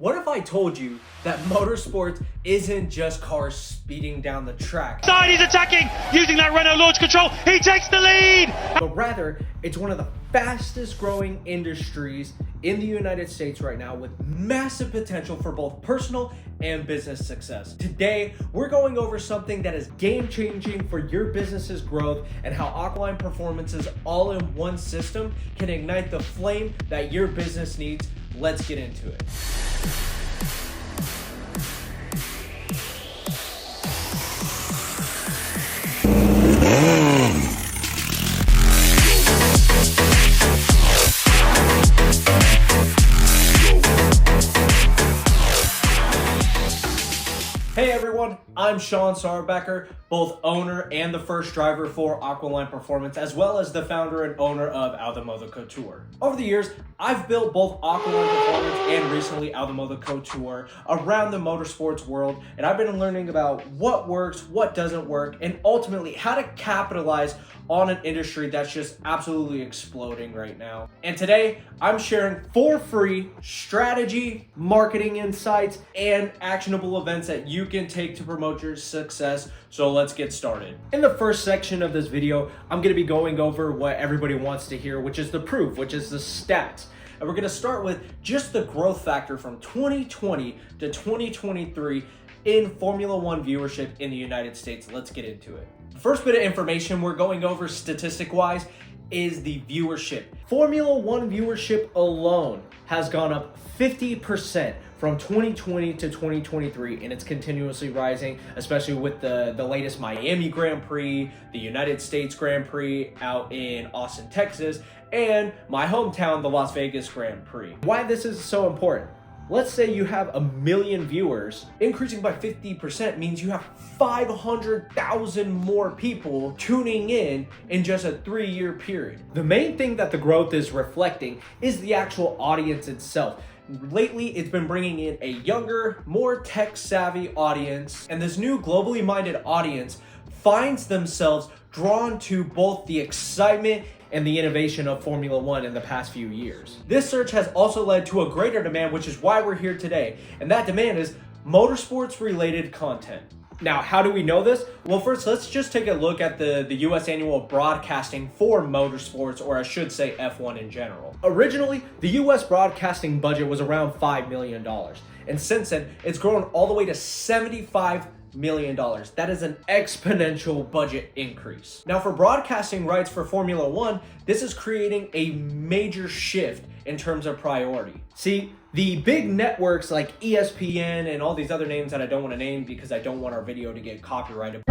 What if I told you that motorsports isn't just cars speeding down the track? Side, he's attacking using that Renault launch control. He takes the lead. But rather, it's one of the fastest growing industries in the United States right now with massive potential for both personal and business success. Today, we're going over something that is game changing for your business's growth and how Aqualine Performance's all-in-one system can ignite the flame that your business needs. Let's get into it. Hey everyone, I'm Sean Sarbecker, both owner and the first driver for Aqualine Performance, as well as the founder and owner of Motorsport Couture. Over the years, I've built both Aqualine Performance and recently Motorsport Couture around the motorsports world, and I've been learning about what works, what doesn't work, and ultimately how to capitalize on an industry that's just absolutely exploding right now. And today, I'm sharing for free strategy, marketing insights, and actionable events that you can take to promote your success. So let's get started. In the first section of this video, I'm gonna be going over what everybody wants to hear, which is the proof, which is the stats. And we're gonna start with just the growth factor from 2020 to 2023 in Formula One viewership in the United States. Let's get into it. The first bit of information we're going over statistic-wise is the viewership. Formula One viewership alone has gone up 50% from 2020 to 2023, and it's continuously rising, especially with the latest Miami Grand Prix, the United States Grand Prix out in Austin, Texas, and my hometown, the Las Vegas Grand Prix. Why this is so important? Let's say you have 1 million viewers. Increasing by 50% means you have 500,000 more people tuning in just a 3-year period. The main thing that the growth is reflecting is the actual audience itself. Lately, it's been bringing in a younger, more tech-savvy audience, and this new globally minded audience finds themselves drawn to both the excitement and the innovation of Formula One in the past few years. This surge has also led to a greater demand, which is why we're here today, and that demand is motorsports-related content. Now, how do we know this? Well, first, let's just take a look at the US annual broadcasting for motorsports, or I should say F1 in general. Originally, the US broadcasting budget was around $5 million, and since then, it's grown all the way to $75 million. That is an exponential budget increase. Now, for broadcasting rights for Formula One, this is creating a major shift in terms of priority. See, the big networks like ESPN and all these other names that I don't want to name because I don't want our video to get copyrighted,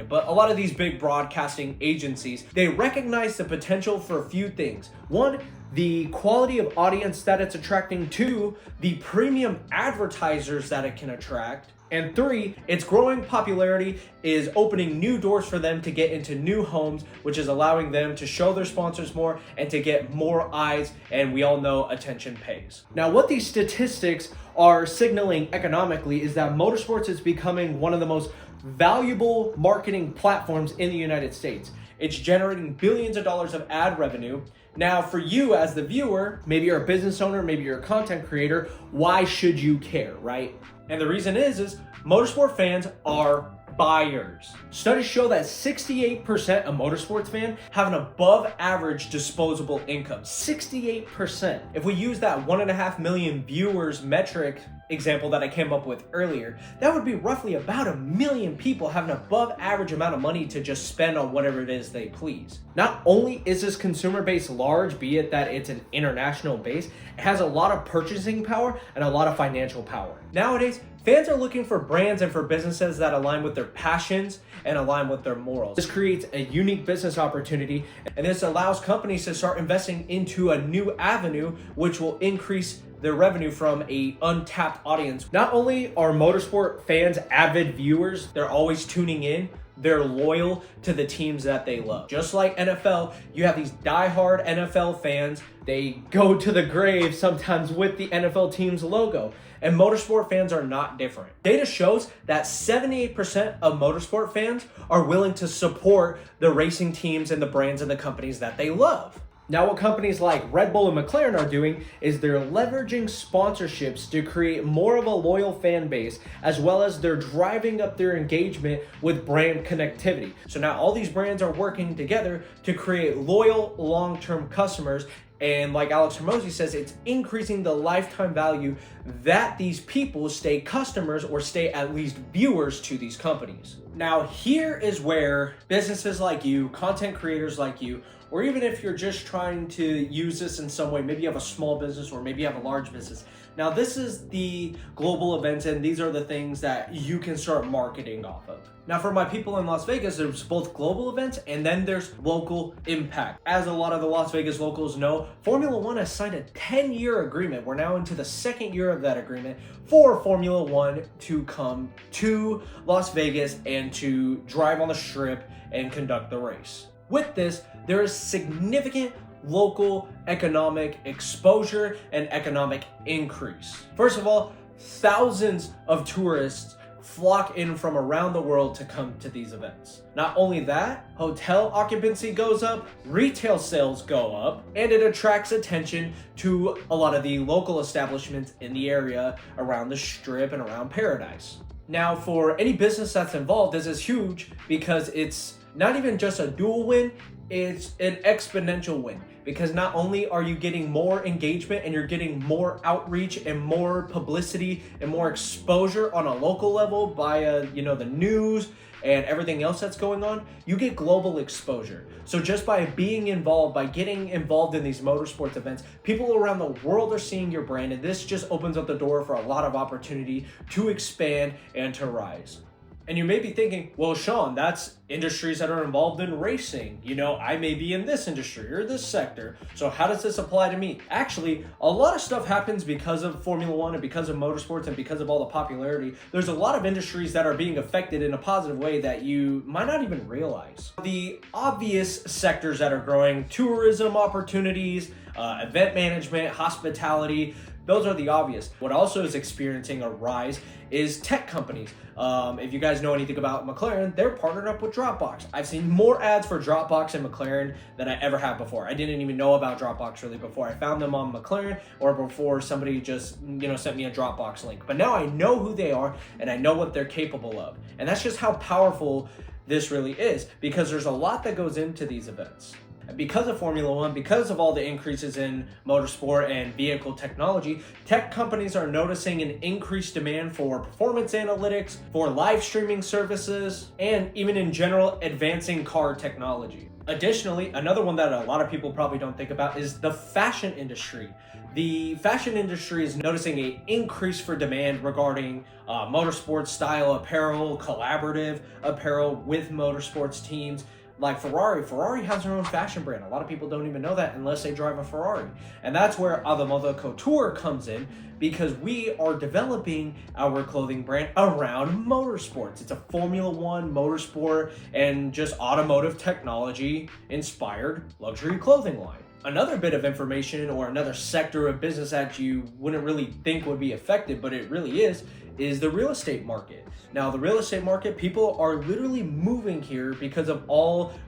but a lot of these big broadcasting agencies, they recognize the potential for a few things. One, the quality of audience that it's attracting. Two, the premium advertisers that it can attract. And three, its growing popularity is opening new doors for them to get into new homes, which is allowing them to show their sponsors more and to get more eyes, and we all know attention pays. Now, what these statistics are signaling economically is that motorsports is becoming one of the most valuable marketing platforms in the United States. It's generating billions of dollars of ad revenue. Now, for you as the viewer, maybe you're a business owner, maybe you're a content creator, why should you care, right? And the reason is motorsport fans are buyers. Studies show that 68% of motorsports fans have an above average disposable income. 68%. If we use that 1.5 million viewers metric example that I came up with earlier, that would be roughly about 1 million people have an above average amount of money to just spend on whatever it is they please. Not only is this consumer base large, be it that it's an international base, it has a lot of purchasing power and a lot of financial power. Nowadays, fans are looking for brands and for businesses that align with their passions and align with their morals. This creates a unique business opportunity, and this allows companies to start investing into a new avenue, which will increase their revenue from an untapped audience. Not only are motorsport fans avid viewers, they're always tuning in, they're loyal to the teams that they love. Just like NFL, you have these diehard NFL fans. They go to the grave sometimes with the NFL team's logo. And motorsport fans are not different. Data shows that 78% of motorsport fans are willing to support the racing teams and the brands and the companies that they love. Now, what companies like Red Bull and McLaren are doing is they're leveraging sponsorships to create more of a loyal fan base, as well as they're driving up their engagement with brand connectivity. So now all these brands are working together to create loyal, long-term customers. And like Alex Hormozi says, it's increasing the lifetime value that these people stay customers or stay at least viewers to these companies. Now, here is where businesses like you, content creators like you, or even if you're just trying to use this in some way, maybe you have a small business or maybe you have a large business. Now, this is the global events, and these are the things that you can start marketing off of. Now, for my people in Las Vegas, there's both global events and then there's local impact. As a lot of the Las Vegas locals know, Formula One has signed a 10-year agreement. We're now into the second year of that agreement for Formula One to come to Las Vegas and to drive on the strip and conduct the race. With this, there is significant local economic exposure and economic increase. First of all, thousands of tourists flock in from around the world to come to these events. Not only that, hotel occupancy goes up, retail sales go up, and it attracts attention to a lot of the local establishments in the area around the strip and around Paradise. Now, for any business that's involved, this is huge because it's not even just a dual win, it's an exponential win. Because not only are you getting more engagement and you're getting more outreach and more publicity and more exposure on a local level via, the news and everything else that's going on, you get global exposure. So just by being involved, by getting involved in these motorsports events, people around the world are seeing your brand, and this just opens up the door for a lot of opportunity to expand and to rise. And you may be thinking, well, Sean, that's industries that are involved in racing. I may be in this industry or this sector. So how does this apply to me? Actually, a lot of stuff happens because of Formula One and because of motorsports and because of all the popularity. There's a lot of industries that are being affected in a positive way that you might not even realize. The obvious sectors that are growing: tourism opportunities, event management, hospitality. Those are the obvious. What also is experiencing a rise is tech companies. If you guys know anything about McLaren, they're partnered up with Dropbox. I've seen more ads for Dropbox and McLaren than I ever have before. I didn't even know about Dropbox really before I found them on McLaren or before somebody just, sent me a Dropbox link. But now I know who they are and I know what they're capable of. And that's just how powerful this really is, because there's a lot that goes into these events. Because of Formula One, because of all the increases in motorsport and vehicle technology, tech companies are noticing an increased demand for performance analytics, for live streaming services, and even in general, advancing car technology. Additionally, another one that a lot of people probably don't think about is the fashion industry. The fashion industry is noticing an increase for demand regarding motorsports style apparel, collaborative apparel with motorsports teams. Like Ferrari has their own fashion brand. A lot of people don't even know that unless they drive a Ferrari. And that's where Automotive Couture comes in, because we are developing our clothing brand around motorsports. It's a Formula One motorsport and just automotive technology inspired luxury clothing line. Another bit of information or another sector of business that you wouldn't really think would be affected, but it really is the real estate market. Now, the real estate market, people are literally moving here because of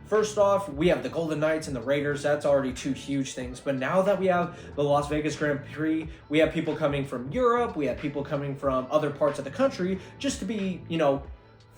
first off, we have the Golden Knights and the Raiders. That's already two huge things. But now that we have the Las Vegas Grand Prix, we have people coming from Europe, we have people coming from other parts of the country just to be,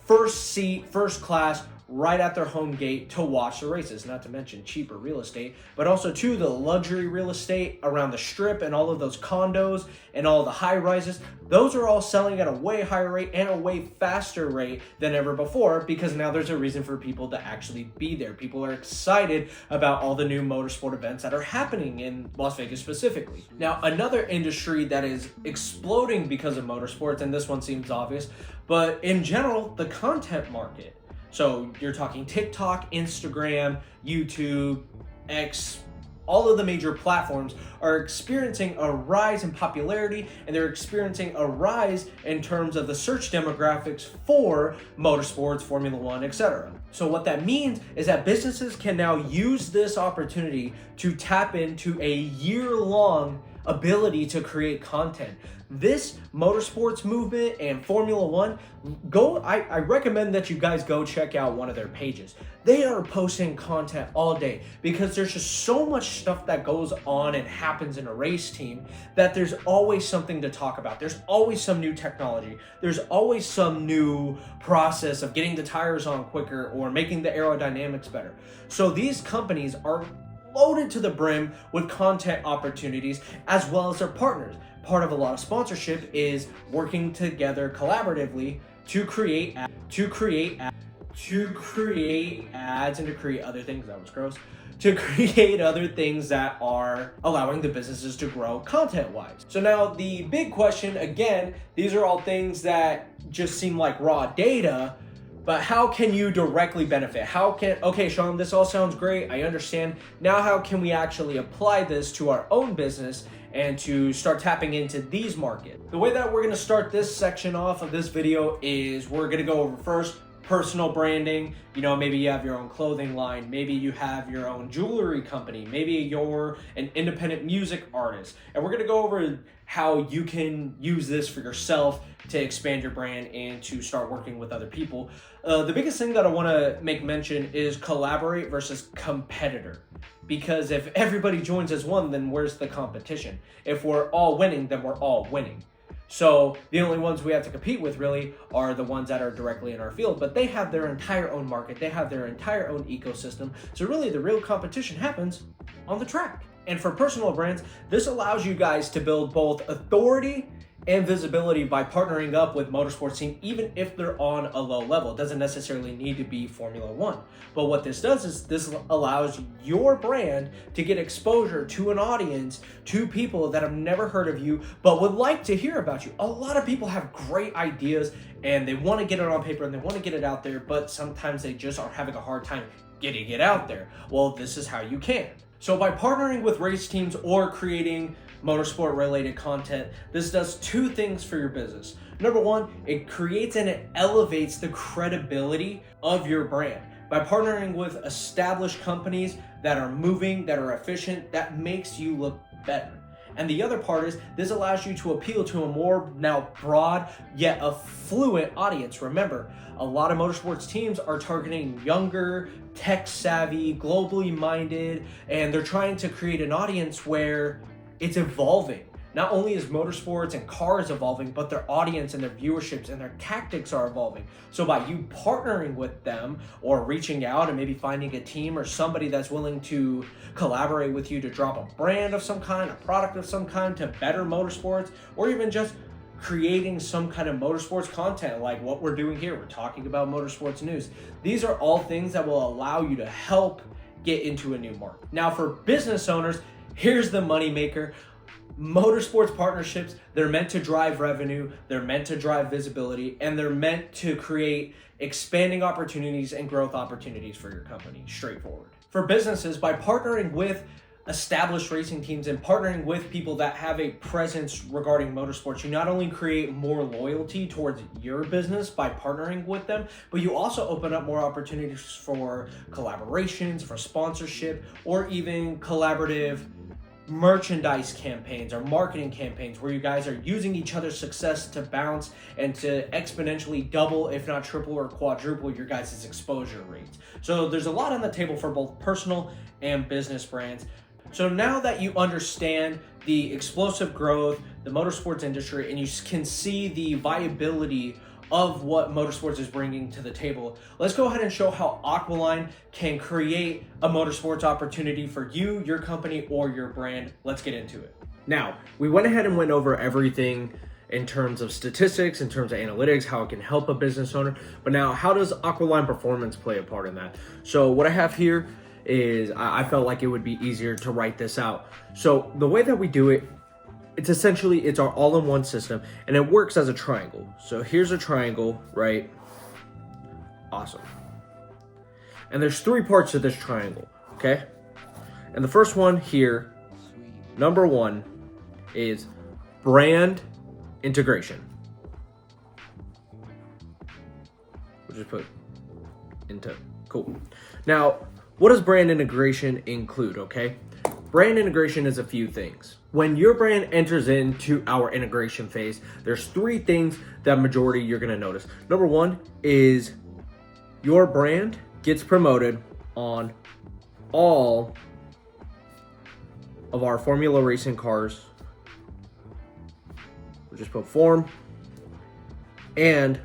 first seat, first class, right at their home gate to watch the races, not to mention cheaper real estate, but also too the luxury real estate around the strip and all of those condos and all the high rises. Those are all selling at a way higher rate and a way faster rate than ever before, because now there's a reason for people to actually be there. People are excited about all the new motorsport events that are happening in Las Vegas specifically. Now, another industry that is exploding because of motorsports, and this one seems obvious, but in general, the content market. So you're talking TikTok, Instagram, YouTube, X, all of the major platforms are experiencing a rise in popularity, and they're experiencing a rise in terms of the search demographics for motorsports, Formula One, etc. So what that means is that businesses can now use this opportunity to tap into a year-long ability to create content. This motorsports movement and Formula One, I recommend that you guys go check out one of their pages. They are posting content all day because there's just so much stuff that goes on and happens in a race team that there's always something to talk about. There's always some new technology. There's always some new process of getting the tires on quicker or making the aerodynamics better. So these companies are loaded to the brim with content opportunities as well as their partners. Part of a lot of sponsorship is working together collaboratively to create ads and to create other things. That was gross. To create other things that are allowing the businesses to grow content-wise. So now the big question, again, these are all things that just seem like raw data, but how can you directly benefit? Okay, Sean, this all sounds great. I understand. Now, how can we actually apply this to our own business and to start tapping into these markets? The way that we're gonna start this section off of this video is we're gonna go over first personal branding. You know, maybe you have your own clothing line, maybe you have your own jewelry company, maybe you're an independent music artist. And we're gonna go over how you can use this for yourself to expand your brand and to start working with other people. The biggest thing that I wanna make mention is collaborate versus competitor. Because if everybody joins as one, then where's the competition? If we're all winning, then we're all winning. So the only ones we have to compete with really are the ones that are directly in our field, but they have their entire own market. They have their entire own ecosystem. So really the real competition happens on the track. And for personal brands, this allows you guys to build both authority and visibility by partnering up with motorsports team, even if they're on a low level. It doesn't necessarily need to be Formula One. But what this does is this allows your brand to get exposure to an audience, to people that have never heard of you, but would like to hear about you. A lot of people have great ideas and they want to get it on paper and they want to get it out there, but sometimes they just are having a hard time getting it out there. Well, this is how you can. So by partnering with race teams or creating motorsport related content, this does two things for your business. Number one, it creates and it elevates the credibility of your brand. By partnering with established companies that are moving, that are efficient, that makes you look better. And the other part is this allows you to appeal to a more now broad yet affluent audience. Remember, a lot of motorsports teams are targeting younger, tech savvy, globally minded, and they're trying to create an audience where it's evolving. Not only is motorsports and cars evolving, but their audience and their viewerships and their tactics are evolving. So by you partnering with them or reaching out and maybe finding a team or somebody that's willing to collaborate with you to drop a brand of some kind, a product of some kind to better motorsports, or even just creating some kind of motorsports content like what we're doing here. We're talking about motorsports news. These are all things that will allow you to help get into a new market. Now for business owners, here's the moneymaker. Motorsports partnerships, they're meant to drive revenue, they're meant to drive visibility, and they're meant to create expanding opportunities and growth opportunities for your company, straightforward. For businesses, by partnering with established racing teams and partnering with people that have a presence regarding motorsports, you not only create more loyalty towards your business by partnering with them, but you also open up more opportunities for collaborations, for sponsorship, or even collaborative merchandise campaigns or marketing campaigns where you guys are using each other's success to bounce and to exponentially double, if not triple or quadruple your guys' exposure rates. So there's a lot on the table for both personal and business brands. So now that you understand the explosive growth, the motorsports industry, and you can see the viability of what motorsports is bringing to the table, let's go ahead and show how Aqualine can create a motorsports opportunity for you, your company, or your brand. Let's get into it. Now, we went ahead and went over everything in terms of statistics, in terms of analytics, how it can help a business owner. But now, how does Aqualine Performance play a part in that? So what I have here is, I felt like it would be easier to write this out. So the way that we do it, it's our all-in-one system, and it works as a triangle. So here's a triangle, right? Awesome. And there's three parts to this triangle, okay? And the first one here, number one, is brand integration. We'll just put into, cool. Now, what does brand integration include, okay? brand integration is a few things. When your brand enters into our integration phase, there's 3 things that majority you're gonna notice. Number 1 is your brand gets promoted on all of our Formula Racing cars. We'll just put form and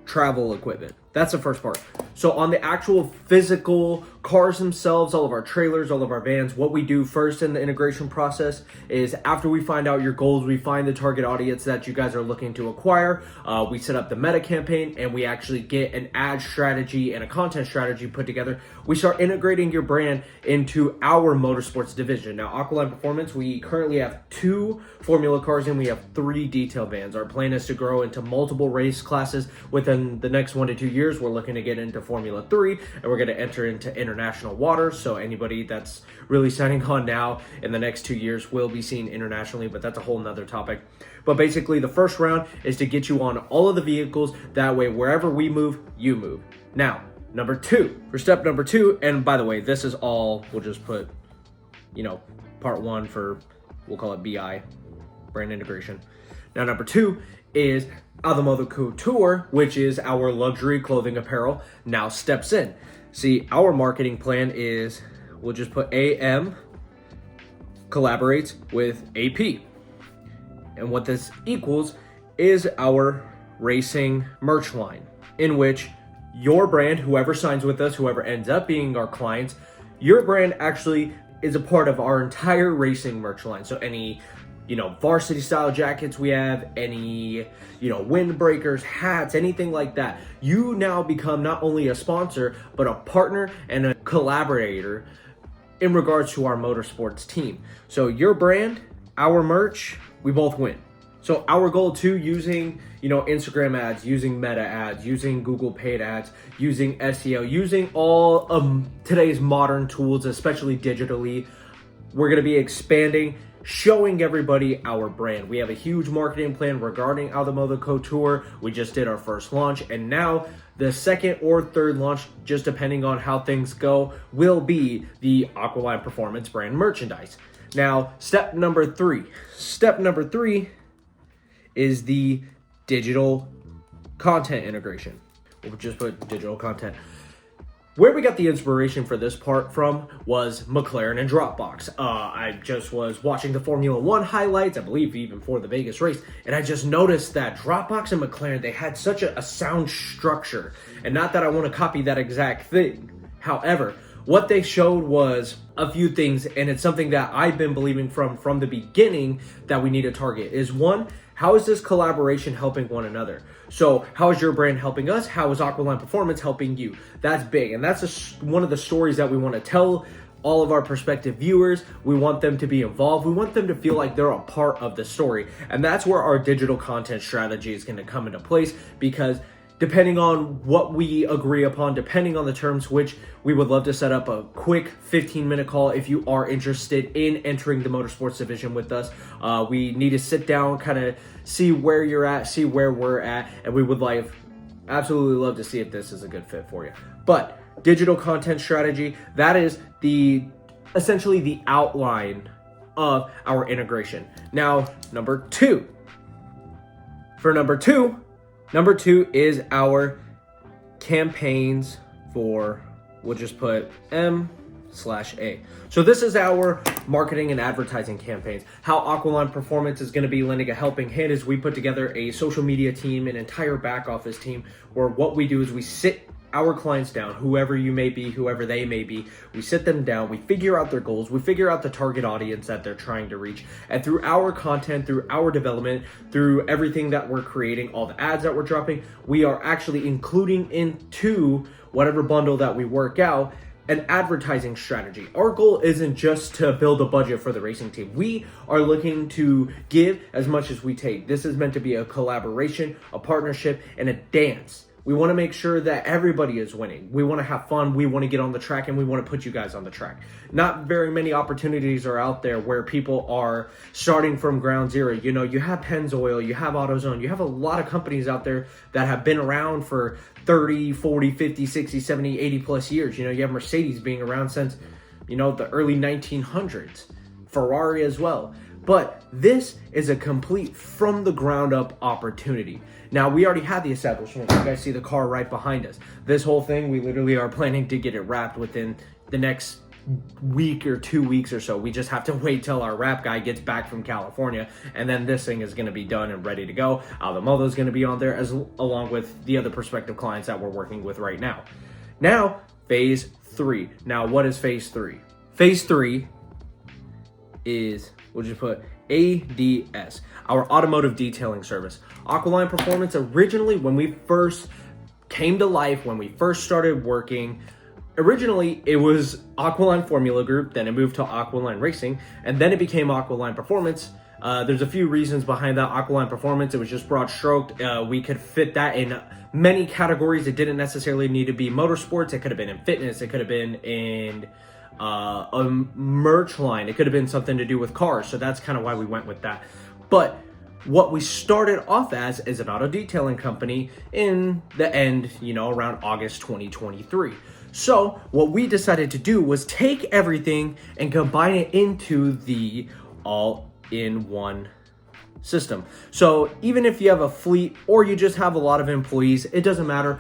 travel equipment. That's the first part. So on the actual physical cars themselves, all of our trailers, all of our vans, what we do first in the integration process is after we find out your goals, we find the target audience that you guys are looking to acquire. We set up the meta campaign and we actually get an ad strategy and a content strategy put together. We start integrating your brand into our motorsports division. Now, Aqualine Performance, we currently have 2 Formula cars and we have 3 detail vans. Our plan is to grow into multiple race classes within the next 1 to 2 years. We're looking to get into Formula 3 and we're going to enter into international waters. So anybody that's really signing on now in the next 2 years will be seen internationally, but that's a whole nother topic. But basically the first round is to get you on all of the vehicles. That way, wherever we move, you move. Now, for step number 2, and by the way, this is all, we'll just put, part 1 for, we'll call it BI, brand integration. Now, number 2 is Automotive Couture, which is our luxury clothing apparel, now steps in. See, our marketing plan is, we'll just put AM collaborates with AP. And what this equals is our racing merch line, in which your brand, whoever signs with us, whoever ends up being our clients, your brand actually is a part of our entire racing merch line. So any varsity style jackets we have, any, windbreakers, hats, anything like that. You now become not only a sponsor, but a partner and a collaborator in regards to our motorsports team. So your brand, our merch, we both win. So our goal too, using, Instagram ads, using meta ads, using Google paid ads, using SEO, using all of today's modern tools, especially digitally, we're going to be expanding, showing everybody our brand. We have a huge marketing plan regarding Automotive Couture. We just did our first launch, and now the second or third launch, just depending on how things go, will be the Aqualine Performance brand merchandise. Now, step number 3. Step number 3 is the digital content integration. We'll just put digital content. Where we got the inspiration for this part from was McLaren and Dropbox. I just was watching the Formula 1 highlights, I believe even for the Vegas race, and I just noticed that Dropbox and McLaren, they had such a sound structure. And not that I want to copy that exact thing. However, what they showed was a few things, and it's something that I've been believing from the beginning that we need to target. Is 1, how is this collaboration helping one another? So how is your brand helping us? How is Aqualine Performance helping you? That's big, and that's one of the stories that we want to tell all of our prospective viewers. We want them to be involved. We want them to feel like they're a part of the story, and that's where our digital content strategy is going to come into place, because depending on what we agree upon, depending on the terms, which we would love to set up a quick 15-minute call if you are interested in entering the motorsports division with us. We need to sit down, kind of see where you're at, see where we're at, and we would absolutely love to see if this is a good fit for you. But digital content strategy, that is essentially the outline of our integration. Now, number 2. For number 2 is our campaigns for, we'll just put M/A. So this is our marketing and advertising campaigns. How Aqualine Performance is going to be lending a helping hand is we put together a social media team, an entire back office team, where what we do is we sit our clients down, whoever you may be, whoever they may be, we sit them down, we figure out their goals, we figure out the target audience that they're trying to reach, and through our content, through our development, through everything that we're creating, all the ads that we're dropping, we are actually including into whatever bundle that we work out an advertising strategy. Our goal isn't just to build a budget for the racing team. We are looking to give as much as we take. This is meant to be a collaboration, a partnership, and a dance. We want to make sure that everybody is winning. We want to have fun. We want to get on the track, and we want to put you guys on the track. Not very many opportunities are out there where people are starting from ground zero. You have Pennzoil, you have AutoZone, you have a lot of companies out there that have been around for 30, 40, 50, 60, 70, 80 plus years. You have Mercedes being around since the early 1900s, Ferrari as well. But this is a complete from the ground up opportunity. Now, we already had the establishment. You guys see the car right behind us. This whole thing, we literally are planning to get it wrapped within the next week or 2 weeks or so. We just have to wait till our wrap guy gets back from California, and then this thing is going to be done and ready to go. Aldo is going to be on there along with the other prospective clients that we're working with right now. Now, phase 3. Now, what is phase 3? Phase 3 is, we'll just put ADS, our automotive detailing service. Aqualine Performance, originally when we first came to life, when we first started working, originally it was Aqualine Formula Group, then it moved to Aqualine Racing, and then it became Aqualine Performance. There's a few reasons behind that. Aqualine Performance, it was just broad stroked. We could fit that in many categories. It didn't necessarily need to be motorsports. It could have been in fitness. It could have been in a merch line. It could have been something to do with cars. So that's kind of why we went with that. But what we started off as is an auto detailing company in the end, around August 2023. So what we decided to do was take everything and combine it into the all-in-one system. So even if you have a fleet or you just have a lot of employees, it doesn't matter.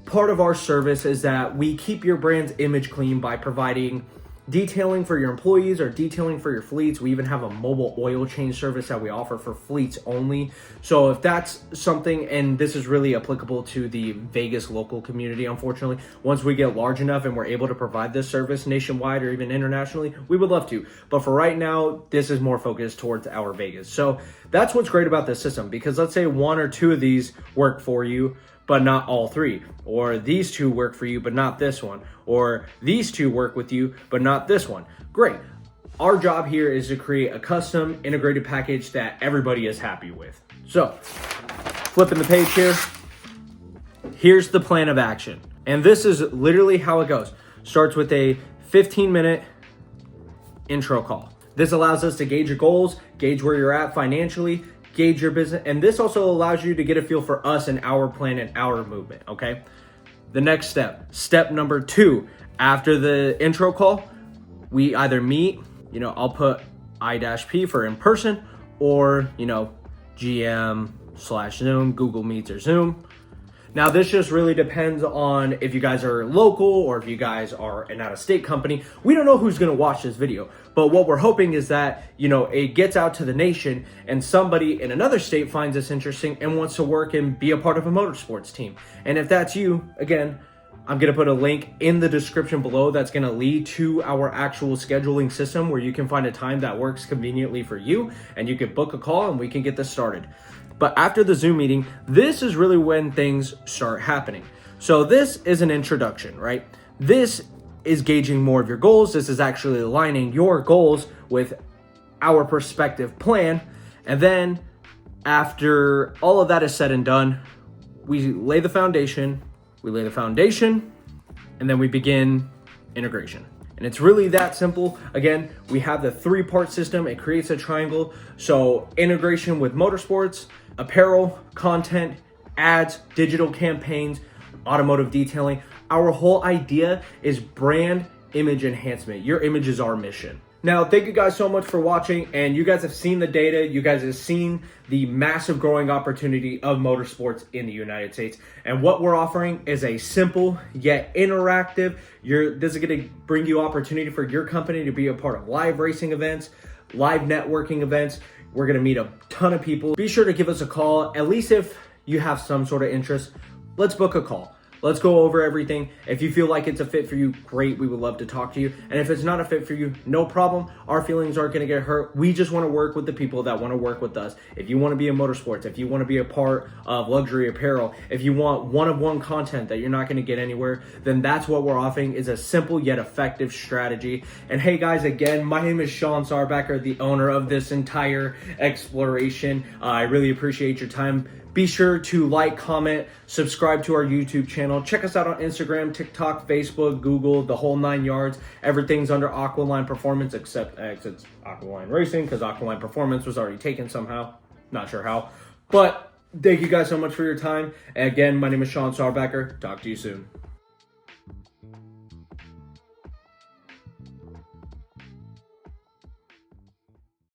Part of our service is that we keep your brand's image clean by providing detailing for your employees or detailing for your fleets. We even have a mobile oil change service that we offer for fleets only. So if that's something, and this is really applicable to the Vegas local community, unfortunately, once we get large enough and we're able to provide this service nationwide or even internationally, we would love to. But for right now, this is more focused towards our Vegas. So that's what's great about this system, because let's say 1 or 2 of these work for you, but not all 3, or these 2 work for you, but not this one, or these 2 work with you, but not this one. Great. Our job here is to create a custom integrated package that everybody is happy with. So, flipping the page here, here's the plan of action. And this is literally how it goes. Starts with a 15-minute intro call. This allows us to gauge your goals, gauge where you're at financially, gauge your business, and this also allows you to get a feel for us and our plan and our movement, okay? The next step number 2, after the intro call, we either meet, I'll put I-P for in person, or, GM/Zoom, Google Meets or Zoom. Now, this just really depends on if you guys are local or if you guys are an out-of-state company. We don't know who's going to watch this video, but what we're hoping is that, it gets out to the nation and somebody in another state finds this interesting and wants to work and be a part of a motorsports team. And if that's you, again, I'm going to put a link in the description below that's going to lead to our actual scheduling system where you can find a time that works conveniently for you and you can book a call and we can get this started. But after the Zoom meeting, this is really when things start happening. So this is an introduction, right? This is gauging more of your goals. This is actually aligning your goals with our perspective plan. And then after all of that is said and done, we lay the foundation, and then we begin integration. And it's really that simple. Again, we have the 3-part system. It creates a triangle. So integration with motorsports, apparel, content, ads, digital campaigns, automotive detailing. Our whole idea is brand image enhancement. Your image is our mission. Now, thank you guys so much for watching, and you guys have seen the data. You guys have seen the massive growing opportunity of motorsports in the United States. And what we're offering is a simple yet interactive. This is going to bring you opportunity for your company to be a part of live racing events, live networking events. We're going to meet a ton of people. Be sure to give us a call, at least if you have some sort of interest. Let's book a call. Let's go over everything. If you feel like it's a fit for you, great. We would love to talk to you. And if it's not a fit for you, no problem. Our feelings aren't going to get hurt. We just want to work with the people that want to work with us. If you want to be in motorsports, if you want to be a part of luxury apparel, if you want one-of-one content that you're not going to get anywhere, then that's what we're offering, is a simple yet effective strategy. And hey guys, again, my name is Sean Sarbacker, the owner of this entire exploration. I really appreciate your time. Be sure to like, comment, subscribe to our YouTube channel. Check us out on Instagram, TikTok, Facebook, Google, the whole 9 yards. Everything's under Aqualine Performance except it's Aqualine Racing, because Aqualine Performance was already taken somehow. Not sure how. But thank you guys so much for your time. And again, my name is Sean Sarbacker. Talk to you soon.